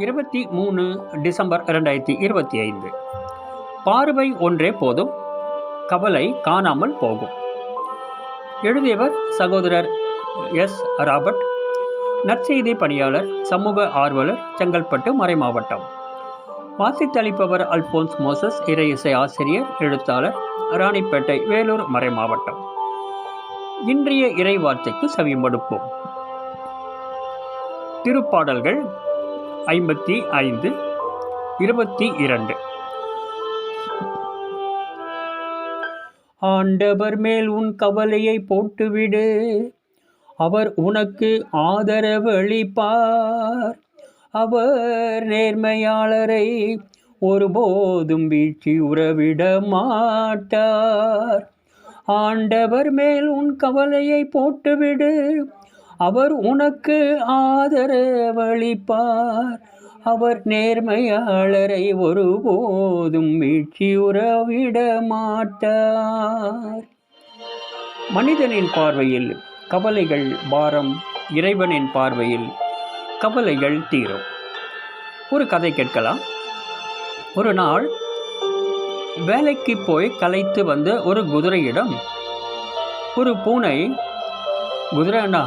23 December 2025. பார்வை ஒன்றே போதும், கவலை காணாமல் போகும். எழுதியவர் சகோதரர் எஸ். ராபர்ட், நற்செய்தி பணியாளர், சமூக ஆர்வலர், செங்கல்பட்டு மறைமாவட்டம். வாசித்தளிப்பவர் அல்போன்ஸ் மோசஸ், இறை இசை ஆசிரியர், எழுத்தாளர், ராணிப்பேட்டை, வேலூர் மறைமாவட்டம். இன்றைய இறை வார்த்தைக்கு செவிமடுப்போம். திருப்பாடல்கள் 55, 22. ஆண்டவர் மேல் உன் கவலையை போட்டுவிடு, அவர் உனக்கு ஆதரவு அளிப்பார். அவர் நேர்மையாளரை ஒருபோதும் வீழ்ச்சி உறவிட மாட்டார். ஆண்டவர் மேல் உன் கவலையை போட்டுவிடு, அவர் உனக்கு ஆதரவளிப்பார். அவர் நேர்மையாளரை ஒருபோதும் வீழ்ச்சியுறவிட மாட்டார். மனிதனின் பார்வையில் கவலைகள் பாரம், இறைவனின் பார்வையில் கவலைகள் தீரும். ஒரு கதை கேட்கலாம். ஒரு நாள் வேலைக்கு போய் களைத்து வந்த ஒரு குதிரையிடம் ஒரு பூனை, குதிரைண்ணா,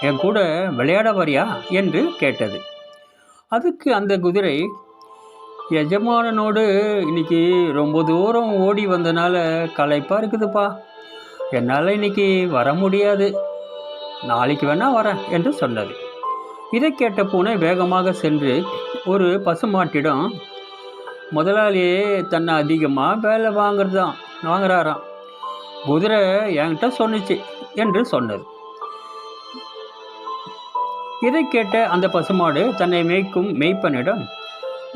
என் கூட விளையாட வரியா என்று கேட்டது. அதுக்கு அந்த குதிரை, எஜமானனோடு இன்னைக்கு ரொம்ப தூரம் ஓடி வந்தனால களைப்பாக இருக்குதுப்பா, என்னால் இன்னைக்கு வர முடியாது, நாளைக்கு வேணா வரேன் என்று சொன்னது. இதை கேட்ட பூனை வேகமாக சென்று ஒரு பசுமாட்டிடம், முதலாளியே தன்னை அதிகமாக வேலை வாங்குறாராம், குதிரை என்கிட்ட சொன்னிச்சு என்று சொன்னது. இதை கேட்ட அந்த பசுமாடு தன்னை மேய்க்கும் மேய்ப்பனிடம்,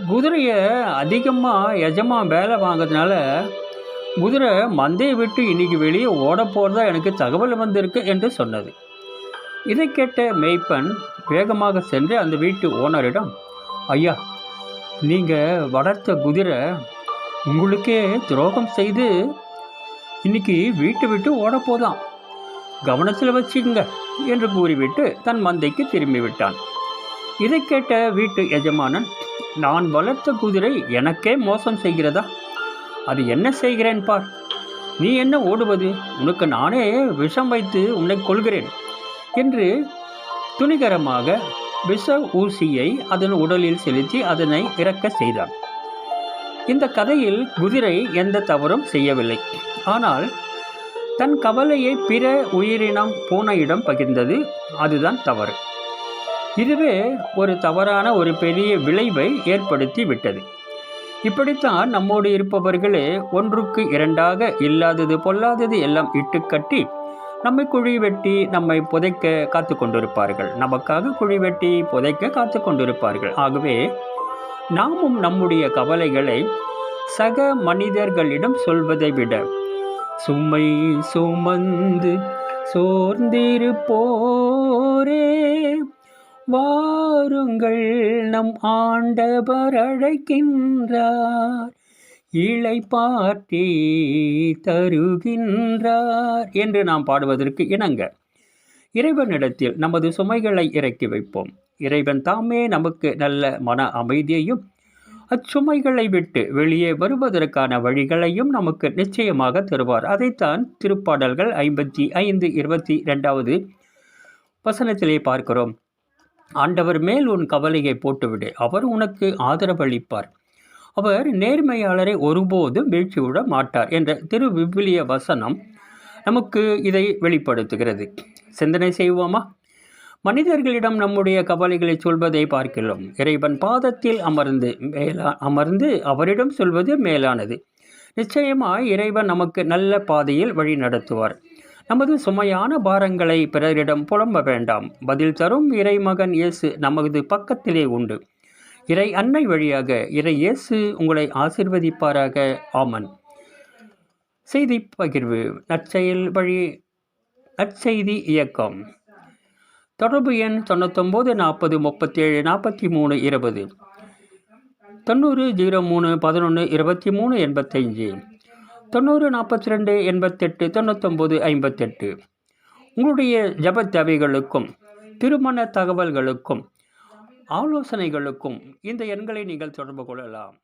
குதிரையை அதிகமாக எஜமான் வேலை வாங்கிறதுனால குதிரை மந்தையை விட்டு இன்னைக்கு வெளியே ஓட போகிறதா எனக்கு தகவல் வந்திருக்கு என்று சொன்னது. இதை கேட்ட மேய்ப்பன் வேகமாக சென்று அந்த வீட்டு ஓனரிடம், ஐயா, நீங்கள் வளர்த்த குதிரை உங்களுக்கே துரோகம் செய்து இன்னைக்கு வீட்டை விட்டு ஓட போதாம், கவனத்தில் வச்சுக்கங்க என்று கூறிவிட்டு தன் மந்தைக்கு திரும்பிவிட்டான். இதை கேட்ட வீட்டு எஜமானன், நான் வளர்த்த குதிரை எனக்கே மோசம் செய்கிறதா? அது என்ன செய்கிறேன் பார், நீ என்ன ஓடுவது, உனக்கு நானே விஷம் வைத்து உன்னை கொள்கிறேன் என்று துணிகரமாக விஷ ஊசியை அதன் உடலில் செலுத்தி அதனை இறக்க செய்தான். இந்த கதையில் குதிரை எந்த தவறும் செய்யவில்லை. ஆனால் தன் கவலையை பிற உயிரினம் பூனையிடம் பகிர்ந்தது, அதுதான் தவறு. இதுவே ஒரு தவறான ஒரு பெரிய விளைவை ஏற்படுத்தி விட்டது. இப்படித்தான் நம்மோடு இருப்பவர்களே ஒன்றுக்கு இரண்டாக இல்லாதது பொல்லாதது எல்லாம் இட்டுக்கட்டி நம்மை குழி வெட்டி நம்மை புதைக்க காத்து கொண்டிருப்பார்கள். நமக்காக குழி வெட்டி புதைக்க காத்து கொண்டிருப்பார்கள். ஆகவே நாமும் நம்முடைய கவலைகளை சக மனிதர்களிடம் சொல்வதை விட, சுமை சுமந்து சோர்ந்திருப்போரே வாருங்கள், நம் ஆண்டவர் அழைக்கின்றார், இளைப்பாற்றி தருகின்றார் என்று நாம் பாடுவதற்கு இணங்க இறைவனிடத்தில் நமது சுமைகளை இறக்கி வைப்போம். இறைவன் தாமே நமக்கு நல்ல மன அமைதியையும் அச்சுமைகளை விட்டு வெளியே வருவதற்கான வழிகளையும் நமக்கு நிச்சயமாக தருவார். அதைத்தான் திருப்பாடல்கள் 55, 22 வசனத்திலே பார்க்கிறோம். ஆண்டவர் மேல் உன் கவலையை போட்டுவிடு, அவர் உனக்கு ஆதரவளிப்பார். அவர் நேர்மையாளரை ஒருபோதும் வீழ்ச்சிவிட மாட்டார் என்ற திருவிவிலிய வசனம் நமக்கு இதை வெளிப்படுத்துகிறது. சிந்தனை செய்வோமா? மனிதர்களிடம் நம்முடைய கவலைகளை சொல்வதை பார்க்கிறோம். இறைவன் பாதத்தில் அமர்ந்து அவரிடம் சொல்வது மேலானது. நிச்சயமாய் இறைவன் நமக்கு நல்ல பாதையில் வழி நடத்துவார். நமது சுமையான பாரங்களை பிறரிடம் புலம்ப வேண்டாம். பதில் தரும் இறைமகன் இயேசு நமது பக்கத்திலே உண்டு. இறை அன்னை வழியாக இறை இயேசு உங்களை ஆசீர்வதிப்பாராக. ஆமன். செய்தி பகிர்வு. நற்செய்தி இயக்கம். தொடர்பு எண் 99 40 37 43 20, 90 03 11 23 85, 90 42 88 99 58. உங்களுடைய ஜபத் தேவைகளுக்கும் திருமண தகவல்களுக்கும் ஆலோசனைகளுக்கும் இந்த எண்களை நீங்கள் தொடர்பு கொள்ளலாம்.